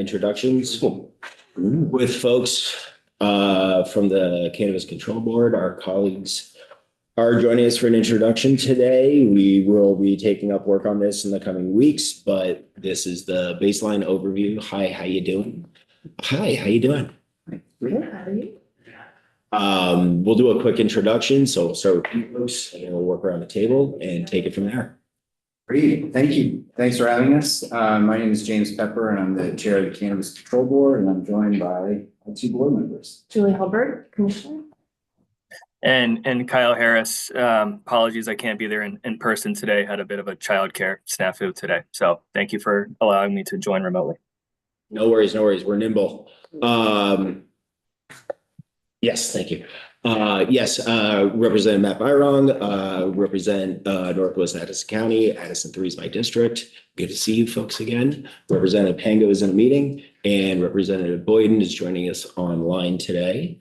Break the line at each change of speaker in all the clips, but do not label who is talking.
introductions with folks from the Cannabis Control Board. Our colleagues are joining us for an introduction today. We will be taking up work on this in the coming weeks, but this is the baseline overview. Hi, how you doing? Hi, how you doing?
Good, how are you?
We'll do a quick introduction. So we'll start with you folks and then we'll work around the table and take it from there.
Great, thank you. Thanks for having us. My name is James Pepper and I'm the chair of the Cannabis Control Board and I'm joined by our two board members.
Julie Hubbard, Commissioner.
And Kyle Harris. Apologies, I can't be there in person today. Had a bit of a childcare snafu today. So thank you for allowing me to join remotely.
No worries, no worries. We're nimble. Yes, thank you. Representative Matt Byrong, represent Northwest Addison County. Addison 3 is my district. Good to see you folks again. Representative Pango is in a meeting and Representative Boyden is joining us online today.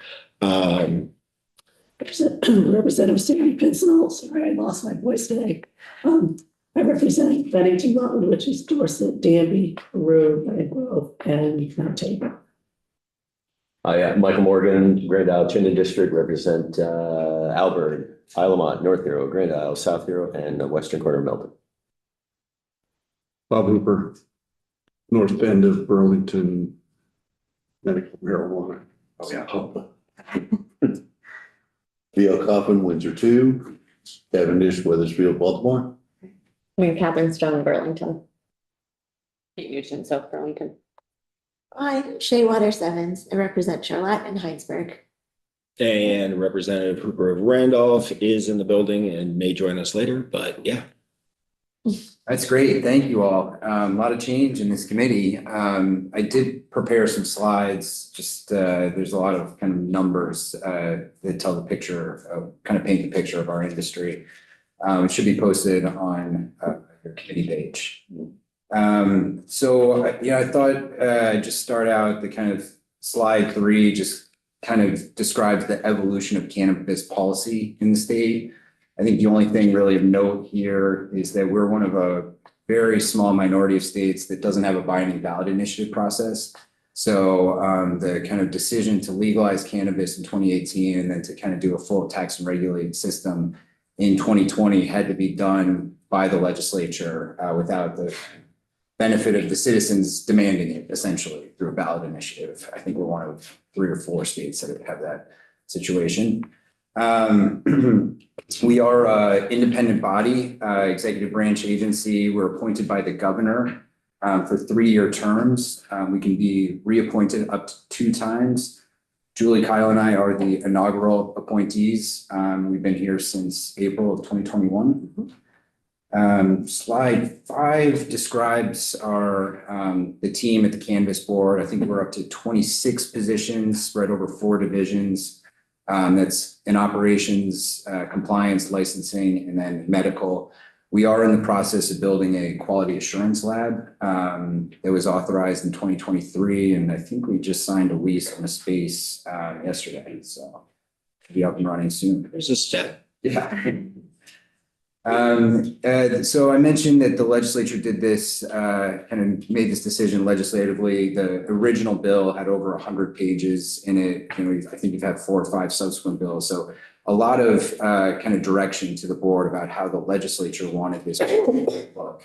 Representative Sandy Pincinel, sorry, I lost my voice today. I represent Bennington Rutland, which is Dorset, Danby, Peru, Red Grove, and Mount Tabor.
Michael Morgan, Grand Isle, Chittenden District, represent Alburn, Isle of Mont, North Hero, Grand Isle, South Hero, and the western corner of Melbourne.
Bob Hooper, North End of Burlington, medical marijuana.
Oh, yeah.
V.L. Coffin, Windsor 2, Cavendish, Weathersfield, Baltimore.
I'm Catherine Strong, Burlington. Kate Nugent, South Burlington.
Hi, Shay Waters Evans. I represent Charlotte and Heinsberg.
And Representative Hooper of Randolph is in the building and may join us later, but yeah.
That's great. Thank you all. A lot of change in this committee. I did prepare some slides. Just there's a lot of kind of numbers that tell the picture, kind of paint the picture of our industry. It should be posted on your committee page. I thought I'd just start out the kind of slide 3 just kind of describes the evolution of cannabis policy in the state. I think the only thing really of note here is that we're one of a very small minority of states that doesn't have a binding ballot initiative process. So the kind of decision to legalize cannabis in 2018 and then to kind of do a full tax and regulated system in 2020 had to be done by the legislature without the benefit of the citizens demanding it essentially through a ballot initiative. I think we're one of 3 or 4 states that have that situation. We are an independent body, executive branch agency. We're appointed by the governor for 3-year terms. We can be reappointed up to 2 times. Julie, Kyle, and I are the inaugural appointees. We've been here since April of 2021. Slide 5 describes the team at the Cannabis Board. I think we're up to 26 positions spread over 4 divisions. That's in operations, compliance, licensing, and then medical. We are in the process of building a quality assurance lab that was authorized in 2023. And I think we just signed a lease on a space yesterday. So it'll be up and running soon.
There's a step.
Yeah. So I mentioned that the legislature did this, kind of made this decision legislatively. The original bill had over 100 pages in it. I think we've had 4 or 5 subsequent bills. So a lot of kind of direction to the board about how the legislature wanted this to look.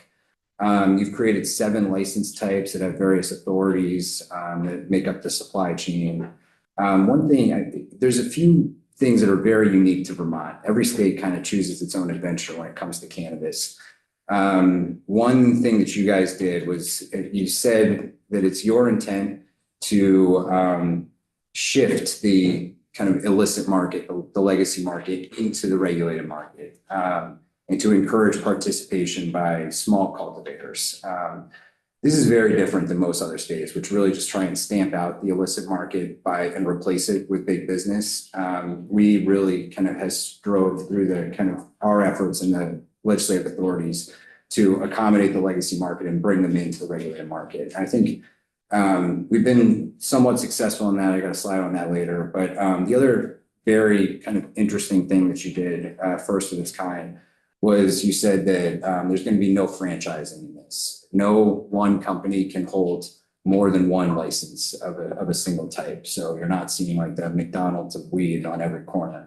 You've created 7 license types that have various authorities that make up the supply chain. One thing, there's a few things that are very unique to Vermont. Every state kind of chooses its own adventure when it comes to cannabis. One thing that you guys did was you said that it's your intent to shift the kind of illicit market, the legacy market, into the regulated market, and to encourage participation by small cultivators. This is very different than most other states, which really just try and stamp out the illicit market and replace it with big business. We really kind of drove through the kind of our efforts in the legislative authorities to accommodate the legacy market and bring them into the regulated market. I think we've been somewhat successful in that. I got a slide on that later. But the other very kind of interesting thing that you did, first of its kind, was you said that there's going to be no franchising in this. No one company can hold more than one license of a single type. So you're not seeing like the McDonald's of weed on every corner.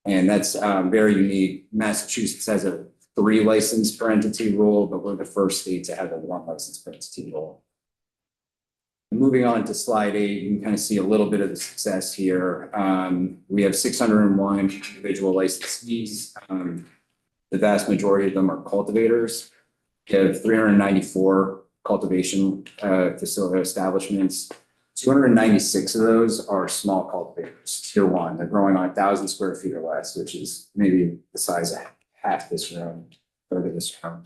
And that's very unique. Massachusetts has a 3 license per entity rule, but we're the first state to have a 1 license per entity rule. Moving on to slide 8, you can kind of see a little bit of the success here. We have 601 individual licensees. The vast majority of them are cultivators. We have 394 cultivation facility establishments. 296 of those are small cultivators, tier 1. They're growing on 1,000 square feet or less, which is maybe the size of half this room, third of this room.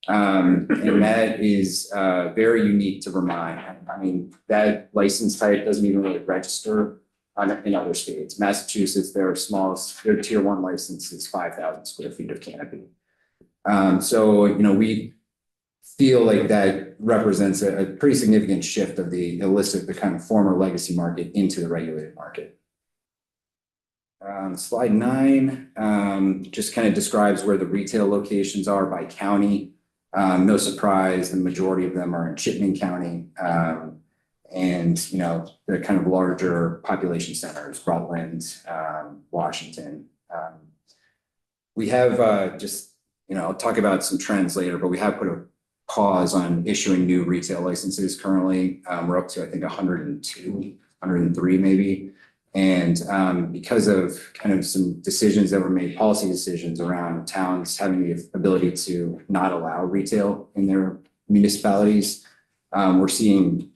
And that is very unique to Vermont. I mean, that license type doesn't even really register in other states. Massachusetts, their smallest, their tier 1 license is 5,000 square feet of canopy. So, you know, we feel like that represents a pretty significant shift of the illicit, the kind of former legacy market into the regulated market. Slide 9 just kind of describes where the retail locations are by county. No surprise, the majority of them are in Chittenden County. And, you know, the kind of larger population centers, Rutland, Washington. We have just, you know, I'll talk about some trends later, but we have put a pause on issuing new retail licenses currently. We're up to, I think, 102, 103 maybe. And because of kind of some decisions that were made, policy decisions around towns having the ability to not allow retail in their municipalities, we've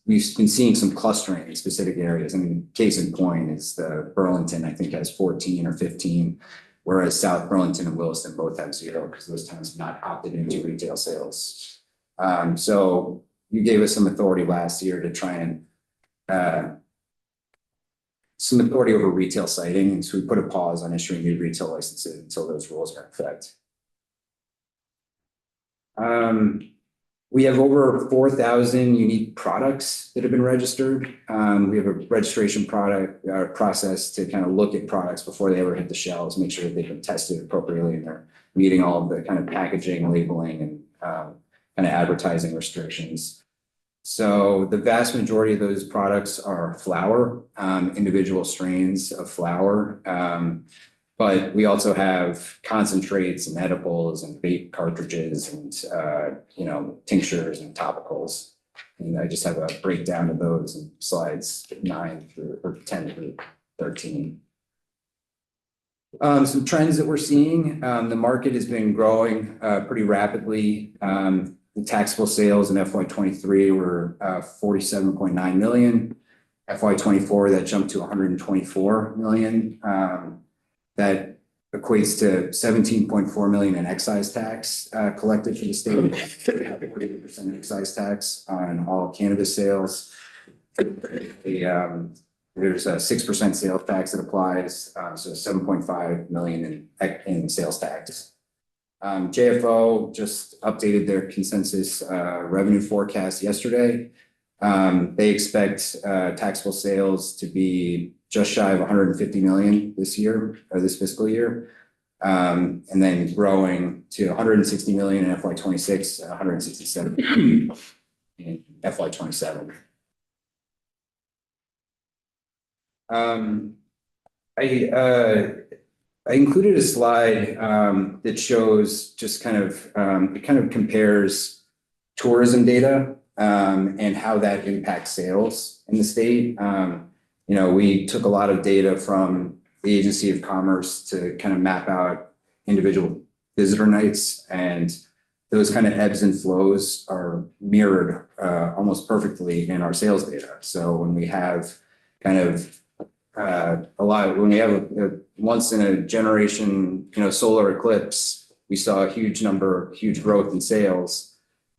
been seeing some clustering in specific areas. I mean, case in point is the Burlington, I think, has 14 or 15, whereas South Burlington and Williston both have 0 because those towns have not opted into retail sales. So you gave us some authority last year to try and some authority over retail siting, and so we put a pause on issuing new retail licenses until those rules are in effect. We have over 4,000 unique products that have been registered. We have a registration process to kind of look at products before they ever hit the shelves, make sure that they've been tested appropriately and they're meeting all of the kind of packaging, labeling, and kind of advertising restrictions. So the vast majority of those products are flower, individual strains of flower. But we also have concentrates and edibles and vape cartridges and, you know, tinctures and topicals. And I just have a breakdown of those in slides 9 through or 10 through 13. Some trends that we're seeing, the market has been growing pretty rapidly. The taxable sales in FY23 were 47.9 million. FY24, that jumped to 124 million. That equates to 17.4 million in excise tax collected for the state. 40% excise tax on all cannabis sales. There's a 6% sales tax that applies, so 7.5 million in sales tax. JFO just updated their consensus revenue forecast yesterday. They expect taxable sales to be just shy of 150 million this year, or this fiscal year, and then growing to 160 million in FY26, 167 in FY27. I included a slide that shows just kind of it kind of compares tourism data and how that impacts sales in the state. You know, we took a lot of data from the Agency of Commerce to kind of map out individual visitor nights, and those kind of ebbs and flows are mirrored almost perfectly in our sales data. So when we have kind of when we have a once in a generation, you know, solar eclipse, we saw a huge growth in sales.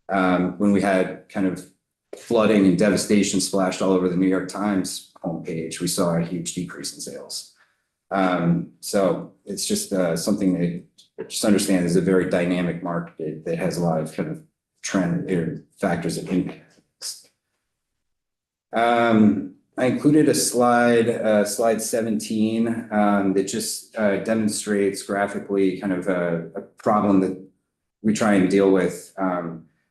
When we had kind of flooding and devastation splashed all over the New York Times homepage, we saw a huge decrease in sales. So it's just something that just understand is a very dynamic market that has a lot of kind of trend or factors that impact. I included a slide, slide 17, that just demonstrates graphically kind of a problem that we try and deal with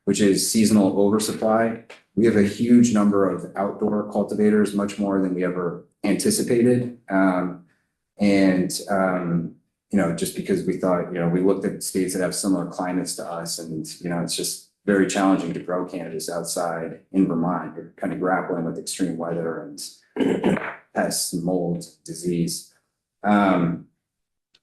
which is seasonal oversupply. We have a huge number of outdoor cultivators, much more than we ever anticipated. Just because we thought, we looked at states that have similar climates to us, and, it's just very challenging to grow cannabis outside in Vermont. You're kind of grappling with extreme weather and pests, mold, disease. But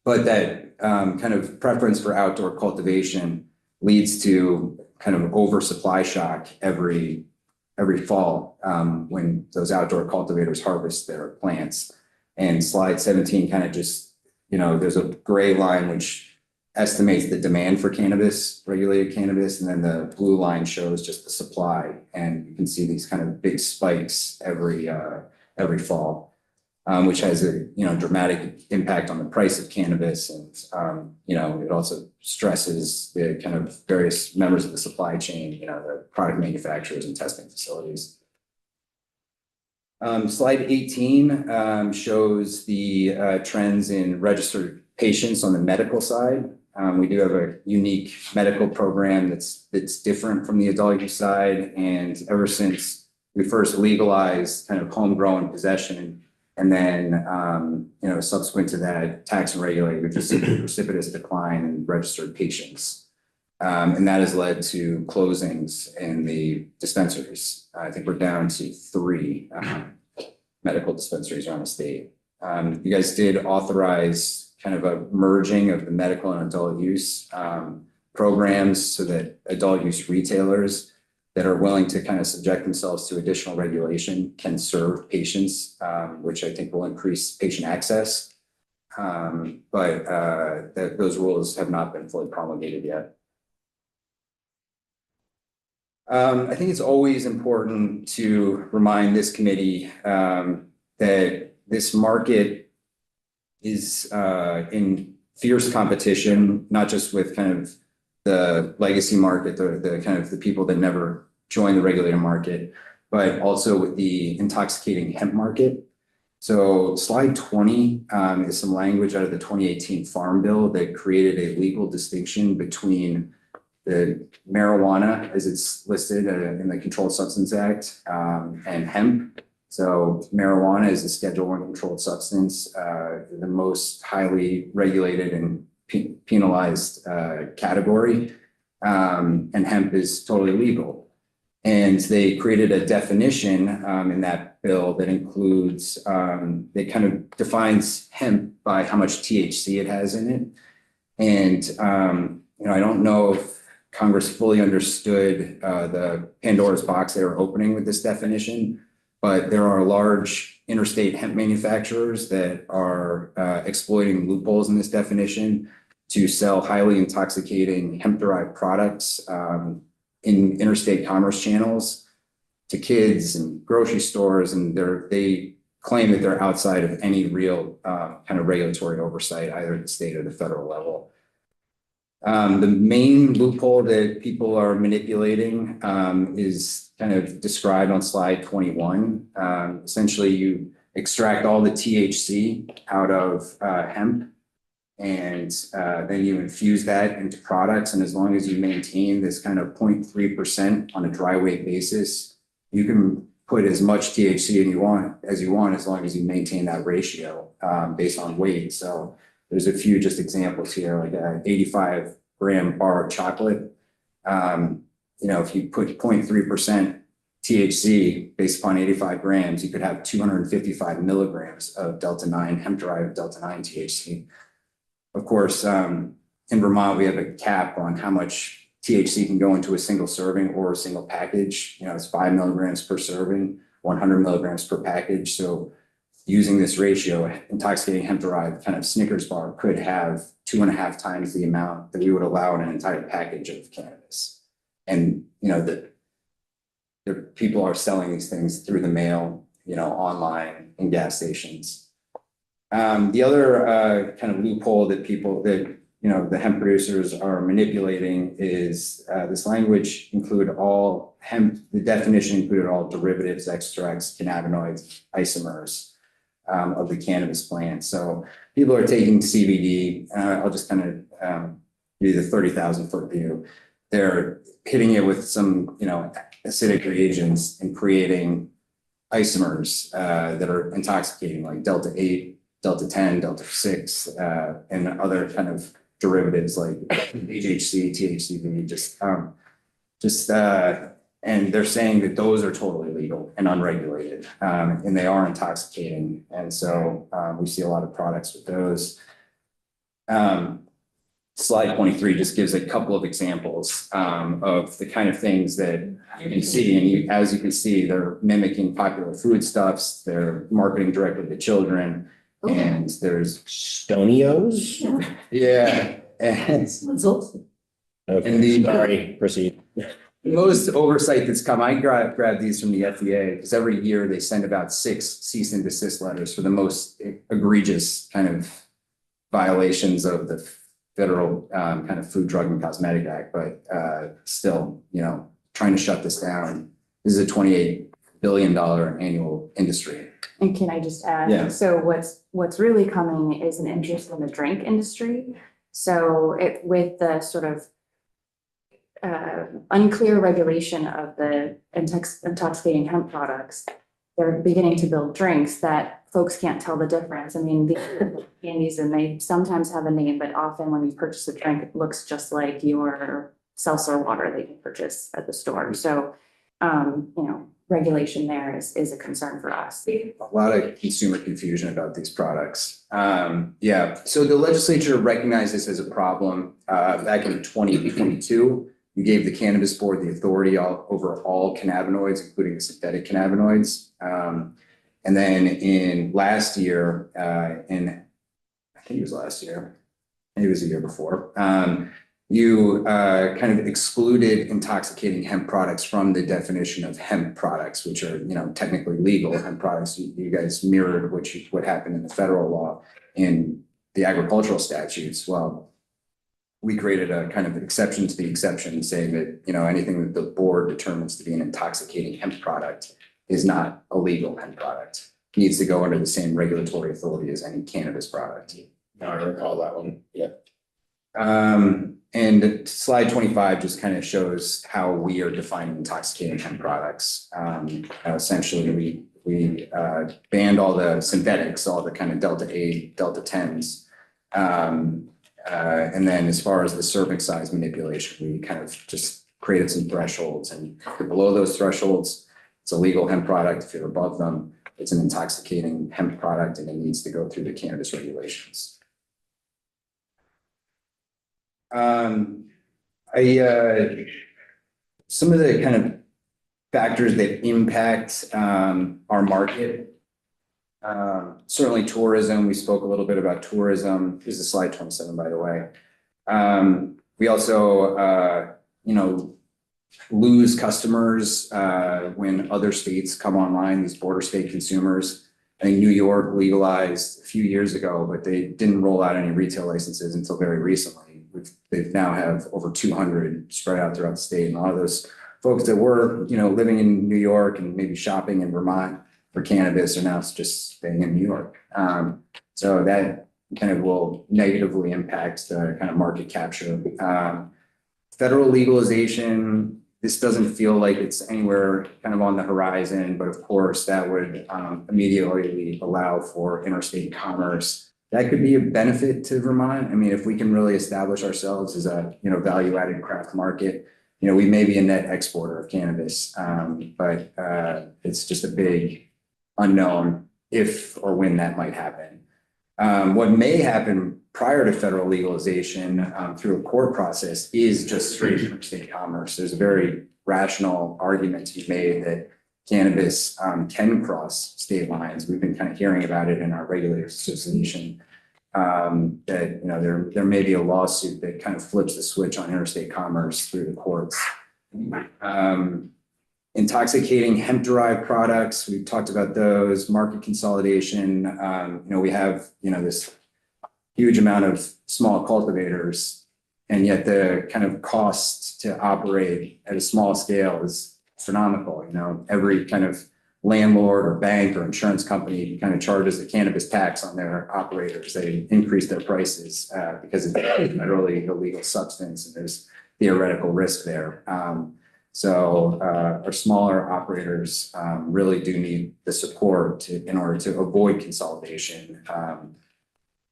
that kind of preference for outdoor cultivation leads to kind of oversupply shock every fall when those outdoor cultivators harvest their plants. And slide 17 kind of just, there's a gray line which estimates the demand for cannabis, regulated cannabis, and then the blue line shows just the supply. And you can see these kind of big spikes every fall, which has a dramatic impact on the price of cannabis, and it also stresses the kind of various members of the supply chain, the product manufacturers and testing facilities. Slide 18 shows the trends in registered patients on the medical side. We do have a unique medical program that's different from the adult use side. And ever since we first legalized kind of homegrown possession, and then, subsequent to that, tax and regulated, we've just seen a precipitous decline in registered patients. And that has led to closings in the dispensaries. I think we're down to 3 medical dispensaries around the state. You guys did authorize kind of a merging of the medical and adult use programs so that adult use retailers that are willing to kind of subject themselves to additional regulation can serve patients, which I think will increase patient access. But those rules have not been fully promulgated yet. I think it's always important to remind this committee that this market is in fierce competition, not just with kind of the legacy market, the kind of the people that never joined the regulated market, but also with the intoxicating hemp market. So slide 20 is some language out of the 2018 Farm Bill that created a legal distinction between the marijuana, as it's listed in the Controlled Substance Act, and hemp. So marijuana is a Schedule I controlled substance, the most highly regulated and penalized category, and hemp is totally legal. And they created a definition in that bill that includes, that kind of defines hemp by how much THC it has in it. And, I don't know if Congress fully understood the Pandora's box they were opening with this definition, but there are large interstate hemp manufacturers that are exploiting loopholes in this definition to sell highly intoxicating hemp-derived products in interstate commerce channels to kids and grocery stores, and they claim that they're outside of any real kind of regulatory oversight, either at the state or the federal level. The main loophole that people are manipulating is kind of described on slide 21. Essentially, you extract all the THC out of hemp, and then you infuse that into products. And as long as you maintain this kind of 0.3% on a dry weight basis, you can put as much THC as you want, as long as you maintain that ratio based on weight. So there's a few just examples here, like an 85-gram bar of chocolate. If you put 0.3% THC based upon 85 grams, you could have 255 milligrams of Delta-9, hemp-derived Delta-9 THC. Of course, in Vermont, we have a cap on how much THC can go into a single serving or a single package. It's 5 milligrams per serving, 100 milligrams per package. So using this ratio, intoxicating hemp-derived kind of Snickers bar could have 2.5 times the amount that we would allow in an entire package of cannabis. And, the people are selling these things through the mail, online in gas stations. The other kind of loophole that the hemp producers are manipulating is this language include all hemp, the definition included all derivatives, extracts, cannabinoids, isomers of the cannabis plant. So people are taking CBD, I'll just kind of give you the 30,000 foot view. they're hitting it with some, acidic reagents and creating isomers that are intoxicating, like Delta 8, Delta 10, Delta 6, and other kind of derivatives like HHC, THCV, and they're saying that those are totally legal and unregulated, and they are intoxicating. And so we see a lot of products with those. Slide 23 just gives a couple of examples of the kind of things that you can see. And as you can see, they're mimicking popular foodstuffs. They're marketing directly to children. And there's
Stonios?
yeah. And
Okay, sorry, proceed.
most oversight that's come, I grabbed these from the FDA because every year they send about 6 cease and desist letters for the most egregious kind of violations of the federal kind of Food, Drug, and Cosmetic Act. But still, trying to shut this down. This is a $28 billion annual industry.
And can I just add?
Yeah.
So what's really coming is an interest in the drink industry. So with the sort of unclear regulation of the intoxicating hemp products, they're beginning to build drinks that folks can't tell the difference. I mean, the candies, and they sometimes have a name, but often when you purchase a drink, it looks just like your seltzer water that you purchase at the store. So, regulation there is a concern for us.
A lot of consumer confusion about these products. So the legislature recognized this as a problem back in 2022. You gave the Cannabis Board the authority over all cannabinoids, including the synthetic cannabinoids. And then in last year, I think it was last year, maybe it was the year before, you kind of excluded intoxicating hemp products from the definition of hemp products, which are, technically legal hemp products. You guys mirrored what happened in the federal law in the agricultural statutes. Well, we created a kind of exception to the exception, saying that, anything that the board determines to be an intoxicating hemp product is not a legal hemp product. It needs to go under the same regulatory authority as any cannabis product.
I recall that one, yeah.
And slide 25 just kind of shows how we are defining intoxicating hemp products. Essentially, we banned all the synthetics, all the kind of Delta 8, Delta 10s. And then as far as the serving size manipulation, we kind of just created some thresholds, and if you're below those thresholds, it's a legal hemp product. If you're above them, it's an intoxicating hemp product, and it needs to go through the cannabis regulations. Some of the kind of factors that impact our market. Certainly tourism, we spoke a little bit about tourism. This is slide 27, by the way. We also, lose customers when other states come online, these border state consumers. I think New York legalized a few years ago, but they didn't roll out any retail licenses until very recently. They now have over 200 spread out throughout the state. And a lot of those folks that were, living in New York and maybe shopping in Vermont for cannabis are now just staying in New York. So that kind of will negatively impact the kind of market capture. Federal legalization, this doesn't feel like it's anywhere kind of on the horizon, but of course that would immediately allow for interstate commerce. That could be a benefit to Vermont. I mean, if we can really establish ourselves as a, value-added craft market, we may be a net exporter of cannabis, but it's just a big unknown if or when that might happen. What may happen prior to federal legalization through a court process is just straight interstate commerce. There's a very rational argument to be made that cannabis can cross state lines. We've been kind of hearing about it in our regulators association. That there may be a lawsuit that kind of flips the switch on interstate commerce through the courts. Intoxicating hemp-derived products, we've talked about those. Market consolidation. We have this huge amount of small cultivators, and yet the kind of cost to operate at a small scale is astronomical. Every kind of landlord or bank or insurance company kind of charges a cannabis tax on their operators. They increase their prices because it's a federally illegal substance, and there's theoretical risk there. So our smaller operators really do need the support in order to avoid consolidation.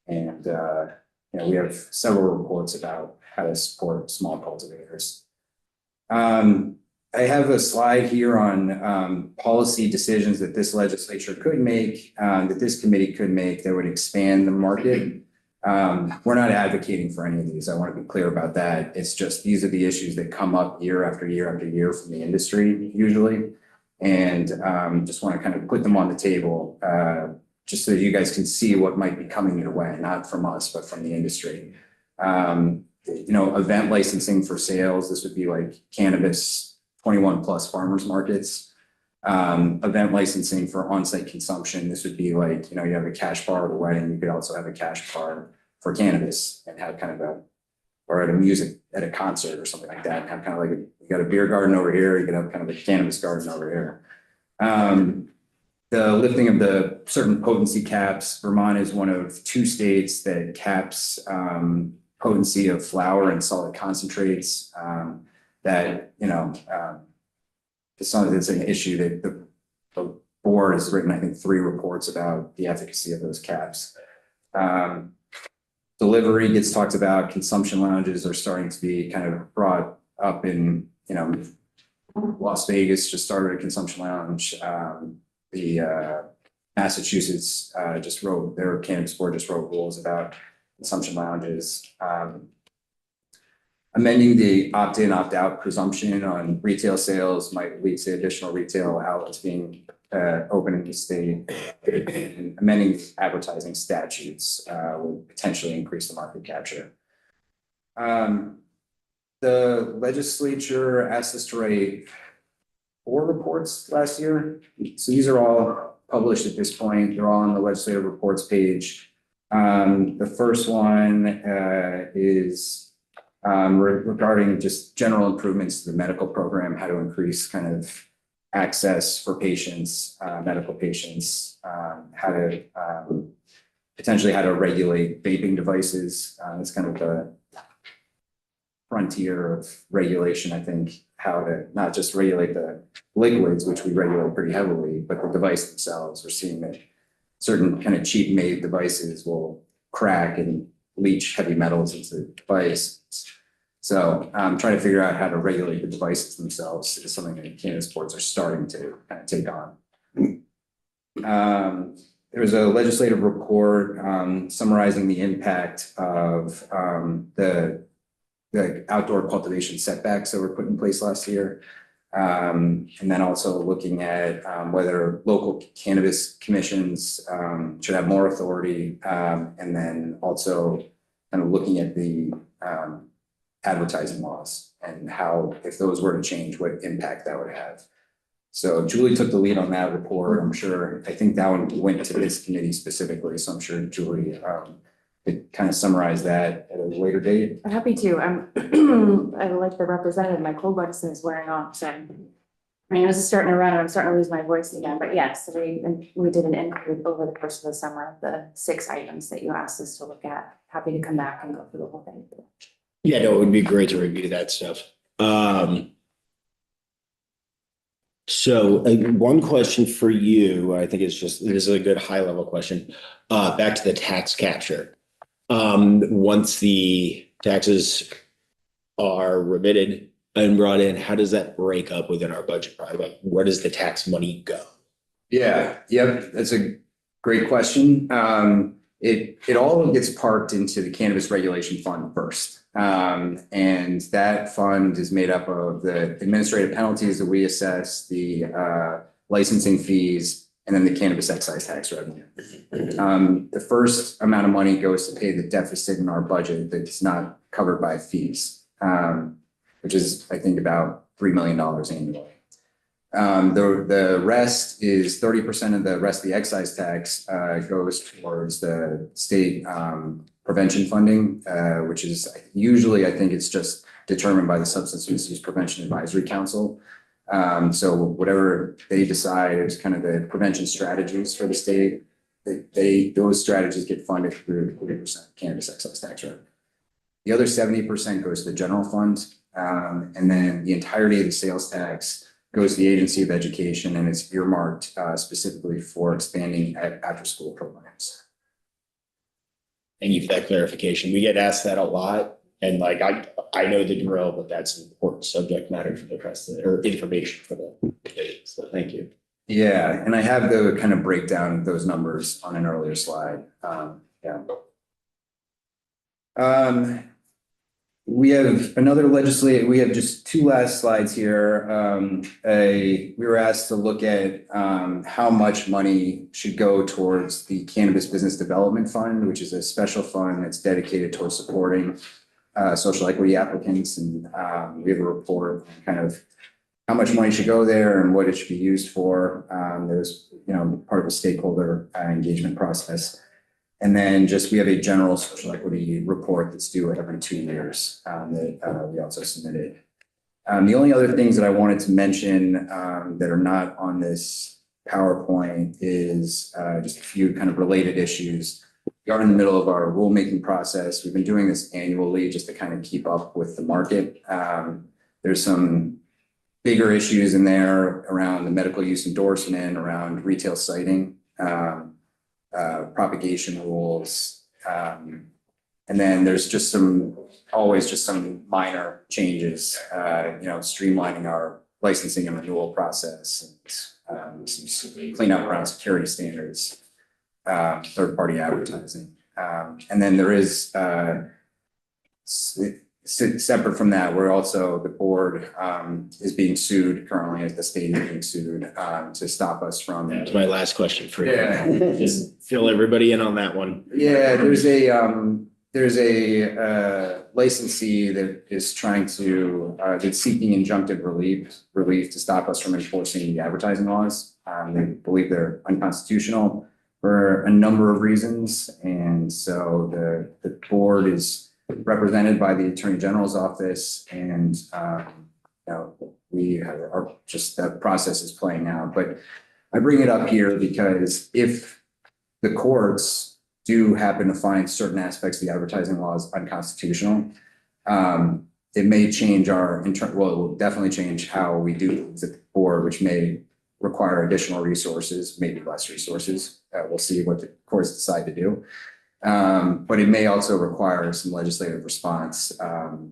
And you know, we have several reports about how to support small cultivators. I have a slide here on policy decisions that this legislature could make, that this committee could make that would expand the market. We're not advocating for any of these. I want to be clear about that. It's just these are the issues that come up year after year after year from the industry usually. And just want to kind of put them on the table just so that you guys can see what might be coming your way, not from us, but from the industry. You know, event licensing for sales, this would be like cannabis 21 plus farmers markets. Event licensing for on-site consumption, this would be like, you know, you have a cash bar at a wedding, you could also have a cash bar for cannabis and have kind of a, or at a concert or something like that, and have kind of like, you got a beer garden over here, you could have kind of a cannabis garden over here. The lifting of the certain potency caps, Vermont is one of 2 states that caps potency of flower and solid concentrates, that, you know, it's an issue that the board has written, I think, 3 reports about the efficacy of those caps. Delivery gets talked about. Consumption lounges are starting to be kind of brought up in, you know, Las Vegas just started a consumption lounge. Massachusetts their cannabis board just wrote rules about consumption lounges. Amending the opt-in, opt-out presumption on retail sales might lead to additional retail outlets being open in the state. And amending advertising statutes will potentially increase the market capture. The legislature asked us to write 4 reports last year. So these are all published at this point. They're all on the legislative reports page. The first one is regarding just general improvements to the medical program, how to increase kind of access for patients, medical patients, how to potentially how to regulate vaping devices. It's kind of the frontier of regulation, I think, how to not just regulate the liquids, which we regulate pretty heavily, but the device themselves. We're seeing that certain kind of cheap made devices will crack and leach heavy metals into the device. So trying to figure out how to regulate the devices themselves is something that cannabis boards are starting to kind of take on. There was a legislative report summarizing the impact of the outdoor cultivation setbacks that were put in place last year. And then also looking at whether local cannabis commissions should have more authority, and then also kind of looking at the advertising laws and how, if those were to change, what impact that would have. So Julie took the lead on that report. I think that one went to this committee specifically, so I'm sure Julie could kind of summarize that at a later date.
I'm happy to. I like the representative, my cold medicine is wearing off, so my nose is starting to run and I'm starting to lose my voice again. But yes, we did an inquiry over the course of the summer of the 6 items that you asked us to look at. Happy to come back and go through the whole thing.
Yeah, no, it would be great to review that stuff. So one question for you, I think this is a good high level question. Back to the tax capture. Once the taxes are remitted and brought in, how does that break up within our budget? Like, where does the tax money go?
Yep, that's a great question. It all gets parked into the Cannabis Regulation Fund first. And that fund is made up of the administrative penalties that we assess, the licensing fees, and then the cannabis excise tax revenue. The first amount of money goes to pay the deficit in our budget that's not covered by fees, which is, I think, about $3 million annually. The rest is 30% of the rest of the excise tax goes towards the state prevention funding, which is usually, I think it's just determined by the Substance Misuse Prevention Advisory Council. So whatever they decide is kind of the prevention strategies for the state, those strategies get funded through 40% cannabis excise tax revenue. The other 70% goes to the general fund. And then the entirety of the sales tax goes to the Agency of Education, and it's earmarked specifically for expanding after-school programs.
Thank you for that clarification. We get asked that a lot. And like, I know the drill, but that's an important subject matter for the rest of the, or information for the debate. So thank you.
Yeah, and I have the kind of breakdown of those numbers on an earlier slide. We have another we have just two last slides here. We were asked to look at how much money should go towards the Cannabis Business Development Fund, which is a special fund that's dedicated towards supporting social equity applicants. And we have a report on kind of how much money should go there and what it should be used for. There's, part of a stakeholder engagement process. And then we have a general social equity report that's due every 2 years that we also submitted. The only other things that I wanted to mention that are not on this PowerPoint is just a few kind of related issues. We are in the middle of our rulemaking process. We've been doing this annually just to kind of keep up with the market. There's some bigger issues in there around the medical use endorsement, around retail citing. Propagation rules. And then there's always some minor changes, streamlining our licensing and renewal process, and some cleanup around security standards, third-party advertising. And then there is, separate from that, the board is being sued currently, as the state is being sued to stop us from.
That's my last question for you.
Yeah.
Just fill everybody in on that one.
Yeah, there's a licensee that is that's seeking injunctive relief to stop us from enforcing the advertising laws. They believe they're unconstitutional for a number of reasons. And so the board is represented by the Attorney General's office, and that process is playing out. But I bring it up here because if the courts do happen to find certain aspects of the advertising laws unconstitutional, it may change it will definitely change how we do things at the board, which may require additional resources, maybe less resources. We'll see what the courts decide to do. But it may also require some legislative response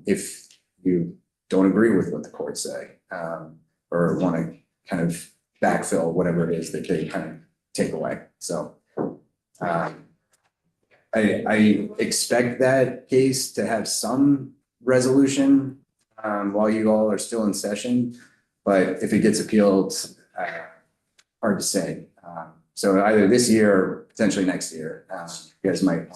if you don't agree with what the courts say, or want to kind of backfill whatever it is that they kind of take away. So I expect that case to have some resolution while you all are still in session, but if it gets appealed, hard to say. So either this year or potentially next year, you guys might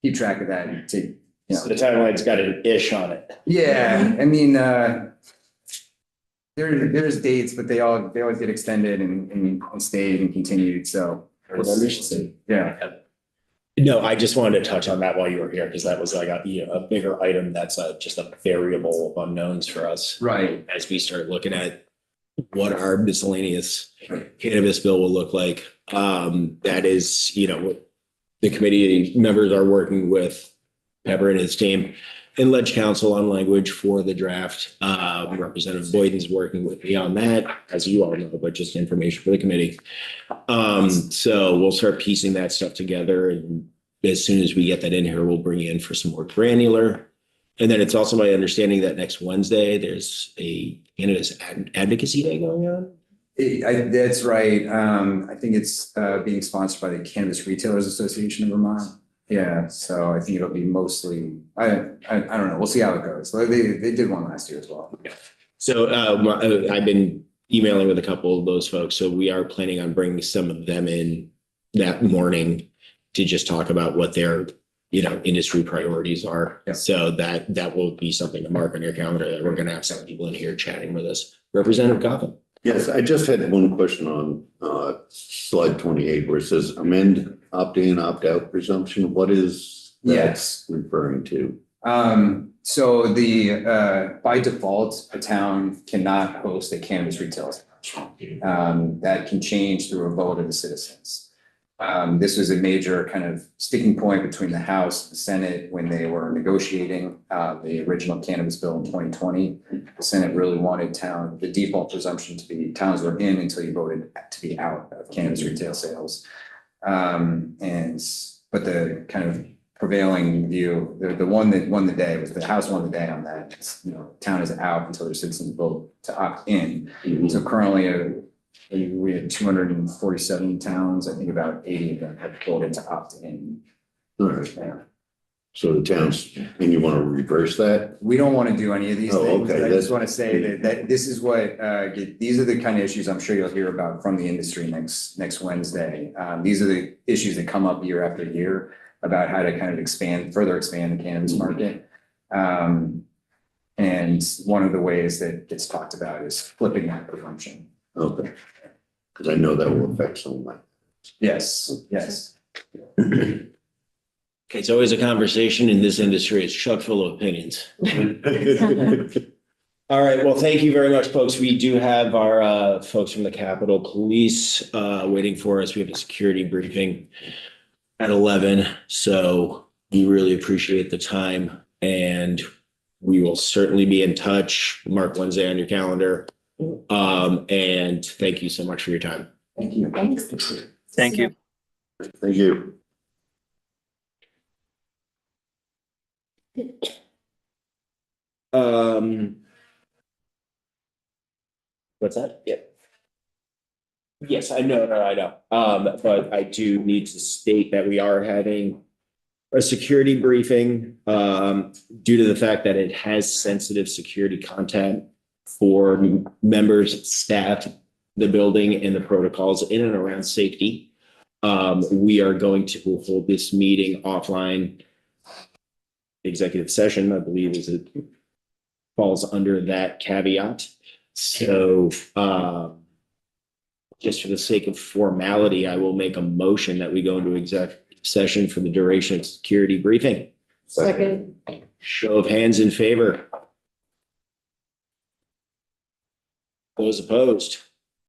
keep track of that and take,
So the timeline's got an ish on it.
Yeah, I mean, there's dates, but they always get extended and stayed and continued. So yeah.
No, I just wanted to touch on that while you were here, because that was like a bigger item that's just a variable of unknowns for us.
Right.
As we start looking at what our miscellaneous cannabis bill will look like. That is, the committee members are working with Pepper and his team and Ledge Council on language for the draft. Representative Boyden's working with me on that, as you all know, but just information for the committee. So we'll start piecing that stuff together, and as soon as we get that in here, we'll bring you in for some more granular. And then it's also my understanding that next Wednesday, there's a cannabis advocacy day going on.
That's right. I think it's being sponsored by the Cannabis Retailers Association of Vermont. Yeah, so I think it'll be mostly, I don't know. We'll see how it goes. They did one last year as well.
Yeah. So I've been emailing with a couple of those folks. So we are planning on bringing some of them in that morning to just talk about what their industry priorities are.
Yeah.
So that will be something to mark on your calendar, that we're going to have some people in here chatting with us. Representative Coffin.
Yes, I just had one question on slide 28 where it says amend opt-in, opt-out presumption. What is that referring to?
So by default, a town cannot host a cannabis retail establishment. That can change through a vote of the citizens. This was a major kind of sticking point between the House and the Senate when they were negotiating the original cannabis bill in 2020. The Senate really wanted the default presumption to be towns were in until you voted to be out of cannabis retail sales. But the kind of prevailing view, the one that won the day was the House won the day on that. It's, town is out until their citizens vote to opt in. So currently, we had 247 towns. I think about 80 of them have voted to opt in.
All right.
Yeah.
So the towns, and you want to reverse that?
We don't want to do any of these
Oh,
things.
okay,
I
that's-
just want to say that this is what, these are the kind of issues I'm sure you'll hear about from the industry next Wednesday. These are the issues that come up year after year about how to kind of further expand the cannabis market. And one of the ways that gets talked about is flipping that presumption.
Okay. Because I know that will affect some of my.
Yes, yes.
Okay, it's always a conversation in this industry. It's chock full of opinions. All right, well, thank you very much, folks. We do have our folks from the Capitol Police waiting for us. We have a security briefing at 11, so we really appreciate the time, and we will certainly be in touch. Mark Wednesday on your calendar. And thank you so much for your time.
Thank you.
Thanks.
Thank you.
Thank you.
What's that? Yep. Yes, I know. But I do need to state that we are having a security briefing, due to the fact that it has sensitive security content for members, staff, the building, and the protocols in and around safety. We are going to hold this meeting offline. Executive session, I believe, it falls under that caveat. So, just for the sake of formality, I will make a motion that we go into executive session for the duration of security briefing.
Second.
Show of hands in favor. Those opposed?